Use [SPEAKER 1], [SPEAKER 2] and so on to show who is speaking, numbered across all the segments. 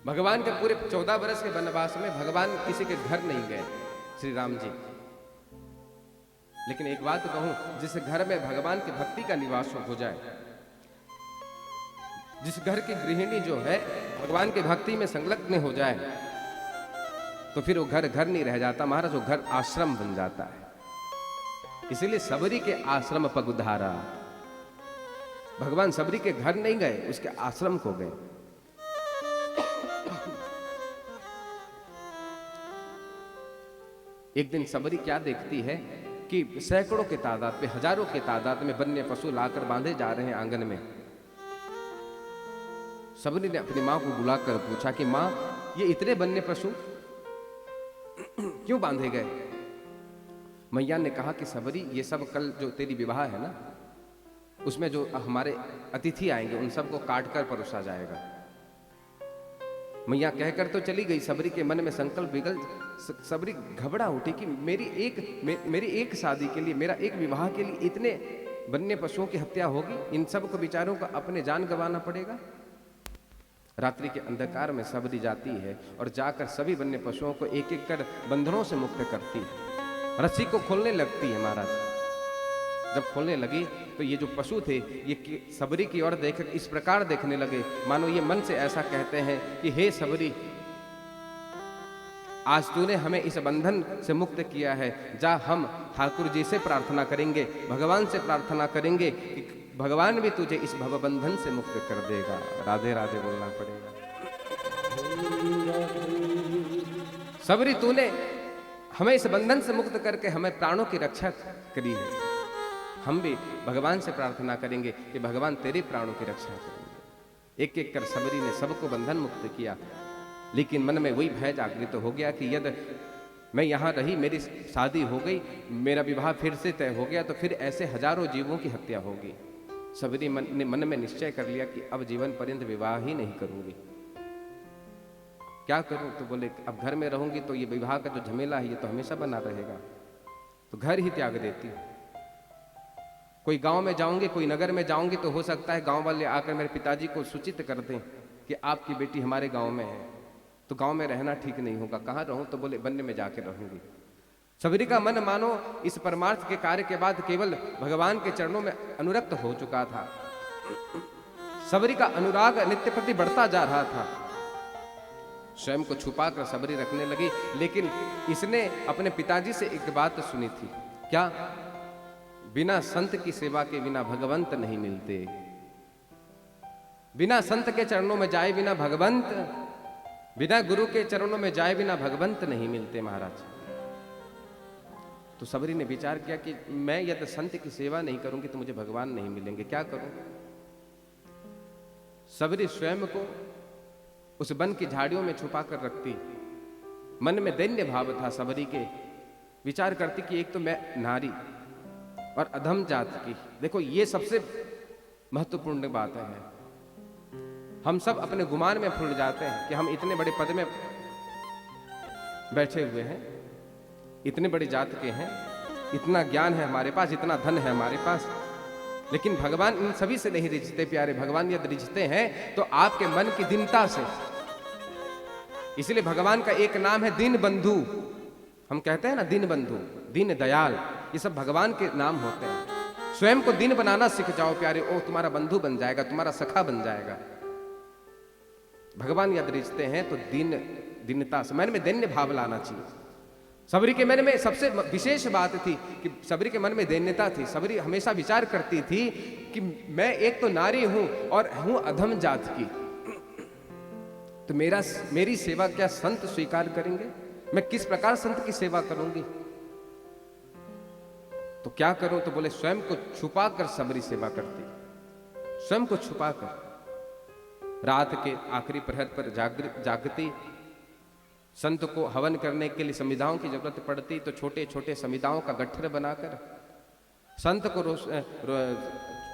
[SPEAKER 1] भगवान के पूरे 14 वर्ष के वनवास में भगवान किसी के घर नहीं गए, श्री राम जी। लेकिन एक बात कहूं, जिस घर में भगवान की भक्ति का निवास हो जाए, जिस घर की गृहिणी जो है भगवान की भक्ति में संलग्न हो जाए, तो फिर वो घर घर नहीं रह जाता महाराज, वो घर आश्रम बन जाता है। इसीलिए सबरी के आश्रम पग उधारा, भगवान सबरी के घर नहीं गए, उसके आश्रम को गए। एक दिन सबरी क्या देखती है कि सैकड़ों के तादाद पे, हजारों के तादाद में वन्य पशु लाकर बांधे जा रहे हैं आंगन में। सबरी ने अपनी मां को बुलाकर पूछा कि मां, ये इतने वन्य पशु क्यों बांधे गए? मैया ने कहा कि सबरी, ये सब कल जो तेरी विवाह है ना, उसमें जो हमारे अतिथि आएंगे उन सबको काट कर परोसा जाएगा। मैया कहकर तो चली गई। सबरी के मन में संकल्प बिगल, सबरी घबरा उठी कि मेरी एक शादी के लिए, मेरा एक विवाह के लिए इतने वन्य पशुओं की हत्या होगी, इन सब को बेचारों का अपने जान गंवाना पड़ेगा। रात्रि के अंधकार में सबरी जाती है और जाकर सभी वन्य पशुओं को एक एक कर बंधनों से मुक्त करती है, रस्सी को खोलने लगती है महाराज। जब खोलने लगी तो ये जो पशु थे ये सबरी की ओर देख इस प्रकार देखने लगे मानो ये मन से ऐसा कहते हैं कि हे सबरी, आज तूने हमें इस बंधन से मुक्त किया है, जा हम ठाकुर जी से प्रार्थना करेंगे, भगवान से प्रार्थना करेंगे कि भगवान भी तुझे इस भवबंधन से मुक्त कर देगा। राधे राधे बोलना पड़ेगा। सबरी, तूने हमें इस बंधन से मुक्त करके हमें प्राणों की रक्षा करी है, हम भी भगवान से प्रार्थना करेंगे कि भगवान तेरे प्राणों की रक्षा करेंगे। एक एक कर सबरी ने सबको बंधन मुक्त किया, लेकिन मन में वही भय जागृत हो गया कि यदि मैं यहाँ रही, मेरी शादी हो गई, मेरा विवाह फिर से तय हो गया, तो फिर ऐसे हजारों जीवों की हत्या होगी। सबरी ने मन में निश्चय कर लिया कि अब जीवन पर्यंत विवाह ही नहीं करूंगी। क्या करूं? तो बोले अब घर में रहूंगी तो ये विवाह का जो झमेला है ये तो हमेशा बना रहेगा, तो घर ही त्याग देती हूं। कोई गांव में जाऊंगी, कोई नगर में जाऊंगी, तो हो सकता है गांव वाले आकर मेरे पिताजी को सूचित कर दें कि आपकी बेटी हमारे गांव में है, तो गांव में रहना ठीक नहीं होगा। कहाँ रहूं? तो बोले वन्य में जाकर रहूंगी। सबरी का मन मानो इस परमार्थ के कार्य के बाद केवल भगवान के चरणों में अनुरक्त हो चुका था। सबरी का अनुराग नित्य प्रति बढ़ता जा रहा था। स्वयं को छुपा कर सबरी रखने लगी, लेकिन इसने अपने पिताजी से एक बात सुनी थी। क्या? बिना संत की सेवा के बिना भगवंत नहीं मिलते, बिना संत के चरणों में जाए बिना भगवंत, बिना गुरु के चरणों में जाए बिना भगवंत नहीं मिलते महाराज। तो सबरी ने विचार किया कि मैं यदि संत की सेवा नहीं करूंगी तो मुझे भगवान नहीं मिलेंगे, क्या करूं? सबरी स्वयं को उस वन की झाड़ियों में छुपा कर रखती। मन में दैन्य भाव था सबरी के। विचार करती कि एक तो मैं नारी और अधम जात की, देखो ये सबसे महत्वपूर्ण बात है। हम सब अपने गुमान में फूल जाते हैं कि हम इतने बड़े पद में बैठे हुए हैं, इतने बड़ी जात के हैं, इतना ज्ञान है हमारे पास, इतना धन है हमारे पास, लेकिन भगवान इन सभी से नहीं रिझते प्यारे। भगवान यदि रिझते हैं तो आपके मन की दीनता से। इसलिए भगवान का एक नाम है दीन बंधु। हम कहते हैं ना दीन बंधु, दीन दयाल, ये सब भगवान के नाम होते हैं। स्वयं को दीन बनाना सीख जाओ प्यारे, ओ तुम्हारा बंधु बन जाएगा, तुम्हारा सखा बन जाएगा। भगवान यदि रिझते हैं तो दीनता से, मन में दैन्य भाव लाना चाहिए। सबरी के मन में सबसे विशेष बात थी कि सबरी के मन में दैन्यता थी। सबरी हमेशा विचार करती थी कि मैं एक तो नारी हूं और हूं अधम जात की, तो मेरी सेवा क्या संत स्वीकार करेंगे? मैं किस प्रकार संत की सेवा करूंगी? तो क्या करूं? तो बोले स्वयं को छुपा कर सबरी सेवा करती, स्वयं को छुपा कर। रात के आखिरी प्रहर पर जागती, संत को हवन करने के लिए समिधाओं की जरूरत पड़ती, तो छोटे छोटे समिधाओं का गट्ठर बनाकर, संत को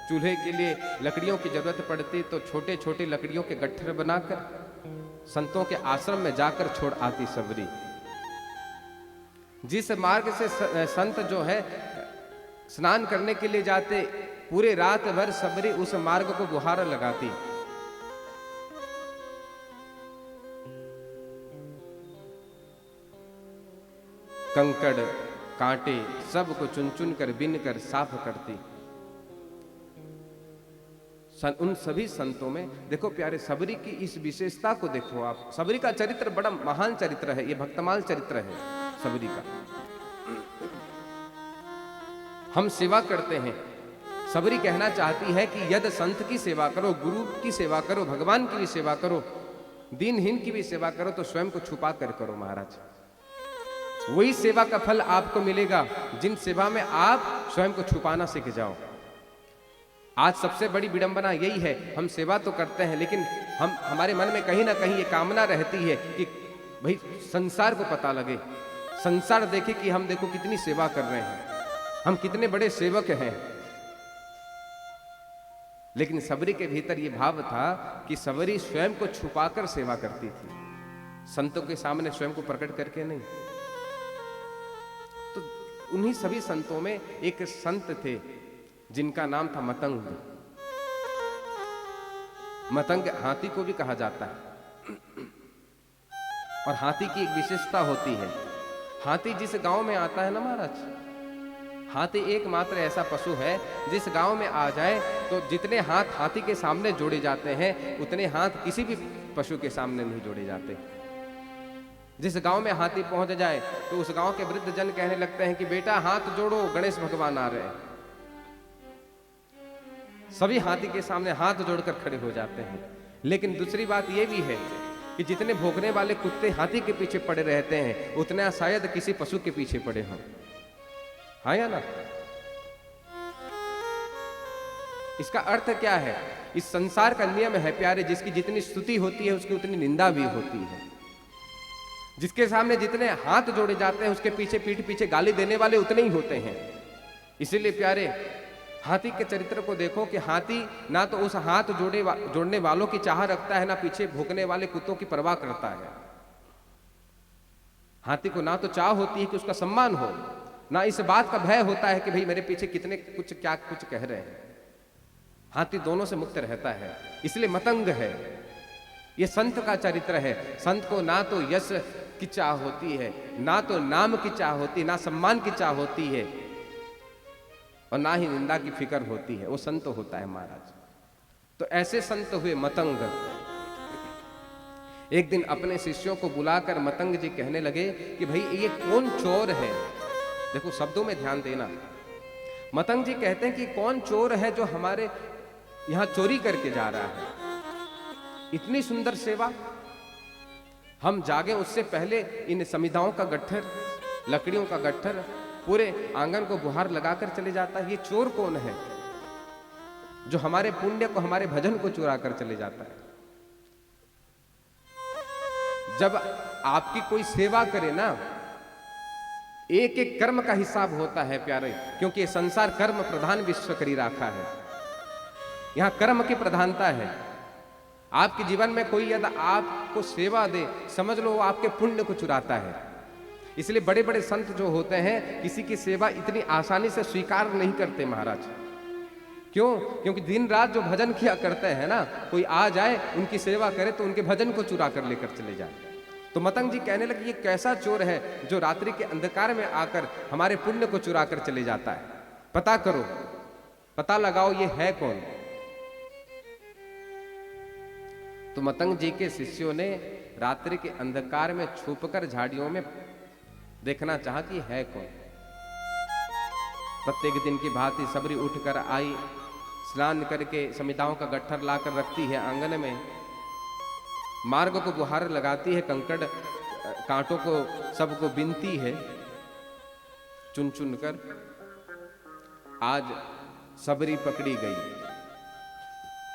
[SPEAKER 1] चूल्हे के लिए लकड़ियों की जरूरत पड़ती, तो छोटे छोटे लकड़ियों के गट्ठर बनाकर संतों के आश्रम में जाकर छोड़ आती सबरी। जिस मार्ग से संत जो है स्नान करने के लिए जाते, पूरे रात भर सबरी उस मार्ग को गुहार लगाती। कंकड़ कांटे सब को चुन चुन कर बिन कर साफ करती। उन सभी संतों में देखो प्यारे, सबरी की इस विशेषता को देखो आप। सबरी का चरित्र बड़ा महान चरित्र है, ये भक्तमाल चरित्र है सबरी का। हम सेवा करते हैं, सबरी कहना चाहती है कि यदि संत की सेवा करो, गुरु की सेवा करो, भगवान की भी सेवा करो, दीनहीन की भी सेवा करो, तो स्वयं को छुपा कर करो महाराज। वही सेवा का फल आपको मिलेगा जिन सेवा में आप स्वयं को छुपाना सीख जाओ। आज सबसे बड़ी विडंबना यही है, हम सेवा तो करते हैं लेकिन हमारे मन में कहीं ना कहीं ये कामना रहती है कि भाई संसार को पता लगे, संसार देखे कि हम देखो कितनी सेवा कर रहे हैं, हम कितने बड़े सेवक हैं। लेकिन सबरी के भीतर ये भाव था कि सबरी स्वयं को छुपाकर सेवा करती थी, संतों के सामने स्वयं को प्रकट करके नहीं। तो उन्हीं सभी संतों में एक संत थे जिनका नाम था मतंग। मतंग हाथी को भी कहा जाता है, और हाथी की एक विशेषता होती है, हाथी जिस गांव में आता है ना महाराज, हाथी एकमात्र ऐसा पशु है जिस गांव में आ जाए तो जितने हाथ हाथी के सामने जोड़े जाते हैं उतने हाथ किसी भी पशु के सामने नहीं जोड़े जाते। जिस गांव में हाथी पहुंच जाए तो उस गांव के वृद्ध जन कहने लगते हैं कि बेटा हाथ जोड़ो, गणेश भगवान आ रहे हैं। सभी हाथी के सामने हाथ जोड़कर खड़े हो जाते हैं। लेकिन दूसरी बात यह भी है कि जितने भौंकने वाले कुत्ते हाथी के पीछे पड़े रहते हैं उतना शायद किसी पशु के पीछे पड़े हों, हाँ या ना? इसका अर्थ क्या है? इस संसार का नियम है प्यारे, जिसकी जितनी स्तुति होती है उसकी उतनी निंदा भी होती है। जिसके सामने जितने हाथ जोड़े जाते हैं उसके पीछे पीठ पीछे गाली देने वाले उतने ही होते हैं। इसीलिए प्यारे हाथी के चरित्र को देखो कि हाथी ना तो उस हाथ जोड़ने वालों की चाह रखता है, ना पीछे भूखने वाले कुत्तों की परवाह करता है। हाथी को ना तो चाह होती है कि उसका सम्मान हो, ना इस बात का भय होता है कि भाई मेरे पीछे कितने कुछ कह रहे हैं। हाथी दोनों से मुक्त रहता है, इसलिए मतंग है। ये संत का चरित्र है। संत को ना तो यश की चाह होती है, ना तो नाम की चाह होती है, ना सम्मान की चाह होती है, और ना ही निंदा की फिक्र होती है। वो संत होता है महाराज। तो ऐसे संत हुए मतंग। एक दिन अपने शिष्यों को बुलाकर मतंग जी कहने लगे कि भाई ये कौन चोर है? देखो शब्दों में ध्यान देना। मतंग जी कहते हैं कि कौन चोर है जो हमारे यहां चोरी करके जा रहा है? इतनी सुंदर सेवा, हम जागे उससे पहले इन समिधाओं का गट्ठर, लकड़ियों का गट्ठर पूरे आंगन को बुहार लगाकर चले जाता है। ये चोर कौन है जो हमारे पुण्य को, हमारे भजन को चुरा कर चले जाता है? जब आपकी कोई सेवा करे ना, एक एक कर्म का हिसाब होता है प्यारे, क्योंकि ये संसार कर्म प्रधान विश्व करी रखा है। यहां कर्म की प्रधानता है। आपके जीवन में कोई यदि आपको सेवा दे, समझ लो वो आपके पुण्य को चुराता है। इसलिए बड़े बड़े संत जो होते हैं किसी की सेवा इतनी आसानी से स्वीकार नहीं करते महाराज। क्यों? क्योंकि दिन रात जो भजन किया करते हैं ना, कोई आ जाए उनकी सेवा करे तो उनके भजन को चुरा कर लेकर चले जाए। तो मतंग जी कहने लगे ये कैसा चोर है जो रात्रि के अंधकार में आकर हमारे पुण्य को चुरा कर चले जाता है? पता करो, पता लगाओ ये है कौन। तो मतंग जी के शिष्यों ने रात्रि के अंधकार में छुपकर झाड़ियों में देखना चाहा कि है कौन। प्रत्येक दिन की भांति सबरी उठकर आई, स्नान करके समिधाओं का गट्ठर लाकर रखती है आंगन में, मार्ग को बुहार लगाती है, कंकड़ कांटों को सबको बिनती है चुन चुन कर। आज सबरी पकड़ी गई,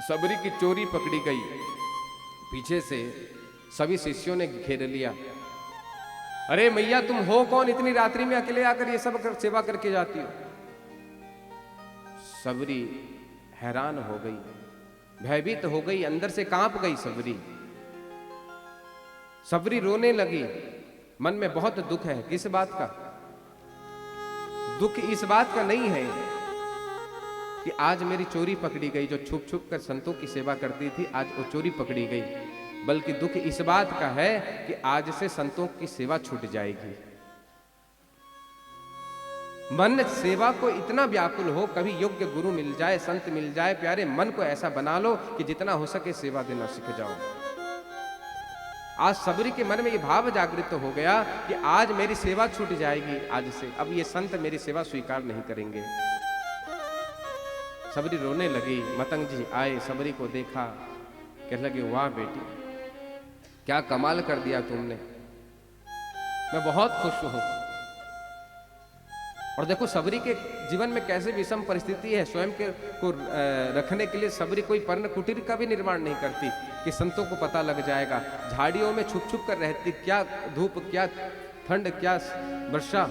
[SPEAKER 1] सबरी की चोरी पकड़ी गई। पीछे से सभी शिष्यों ने घेर लिया। अरे मैया तुम हो कौन, इतनी रात्रि में अकेले आकर ये सब सेवा करके जाती हो? सबरी हैरान हो गई, भयभीत हो गई, अंदर से कांप गई सबरी। सबरी रोने लगी, मन में बहुत दुख है। किस बात का दुख? इस बात का नहीं है कि आज मेरी चोरी पकड़ी गई, जो छुप छुप कर संतों की सेवा करती थी आज वो चोरी पकड़ी गई, बल्कि दुख इस बात का है कि आज से संतों की सेवा छूट जाएगी। मन सेवा को इतना व्याकुल हो, कभी योग्य गुरु मिल जाए, संत मिल जाए प्यारे, मन को ऐसा बना लो कि जितना हो सके सेवा देना सीख जाओ। आज सबरी के मन में ये भाव जागृत हो गया कि आज मेरी सेवा छूट जाएगी, आज से अब ये संत मेरी सेवा स्वीकार नहीं करेंगे। सबरी रोने लगी। मतंग जी आए, सबरी को देखा, कहने लगे वाह बेटी, क्या कमाल कर दिया तुमने, मैं बहुत खुश हूं। और देखो सबरी के जीवन में कैसे विषम परिस्थिति है। स्वयं के को रखने के लिए सबरी कोई पर्ण कुटीर का भी निर्माण नहीं करती कि संतों को पता लग जाएगा। झाड़ियों में छुप छुप कर रहती, क्या धूप, क्या ठंड, क्या वर्षा,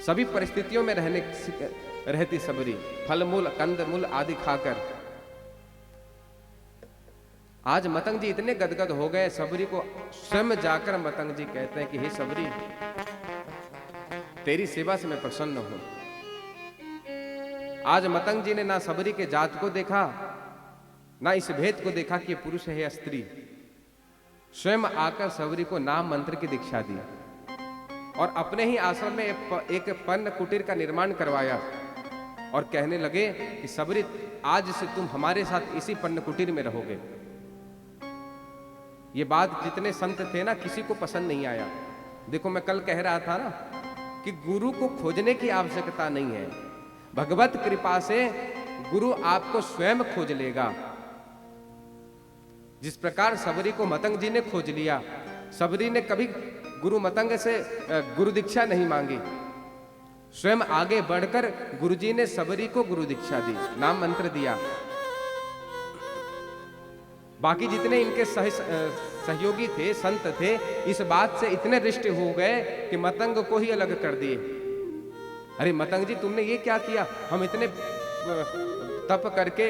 [SPEAKER 1] सभी परिस्थितियों में रहती सबरी, फल मूल कंद मूल आदि खाकर। आज मतंग जी इतने गदगद हो गए, सबरी को स्वयं जाकर मतंग जी कहते हैं कि हे सबरी, तेरी सेवा से मैं प्रसन्न हूं। आज मतंग जी ने ना सबरी के जात को देखा, ना इस भेद को देखा कि ये पुरुष है या स्त्री। स्वयं आकर सबरी को नाम मंत्र की दीक्षा दी और अपने ही आश्रम में एक पन्न कुटीर का निर्माण करवाया और कहने लगे कि सबरी, आज से तुम हमारे साथ इसी पन्न कुटीर में रहोगे। ये बात जितने संत थे ना, किसी को पसंद नहीं आया। देखो मैं कल कह रहा था ना कि गुरु को खोजने की आवश्यकता नहीं है, भगवत कृपा से गुरु आपको स्वयं खोज लेगा। जिस प्रकार सबरी को मतंग जी ने खोज लिया, सबरी ने कभी गुरु मतंग से गुरु दीक्षा नहीं मांगी, स्वयं आगे बढ़कर गुरुजी ने सबरी को गुरु दीक्षा दी, नाम मंत्र दिया। बाकी जितने इनके सहयोगी थे, संत थे, इस बात से इतने रिष्ट हो गए कि मतंग को ही अलग कर दिए। अरे मतंग जी, तुमने ये क्या किया, हम इतने तप करके,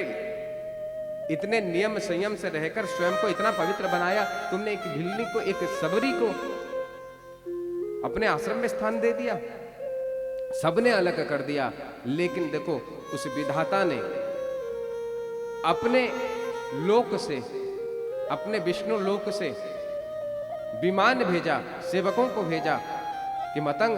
[SPEAKER 1] इतने नियम संयम से रहकर स्वयं को इतना पवित्र बनाया, तुमने एक भिल्ली को, एक सबरी को अपने आश्रम में स्थान दे दिया, सबने अलग कर दिया। लेकिन देखो उस विधाता ने अपने लोक से, अपने विष्णु लोक से विमान भेजा, सेवकों को भेजा कि मतंग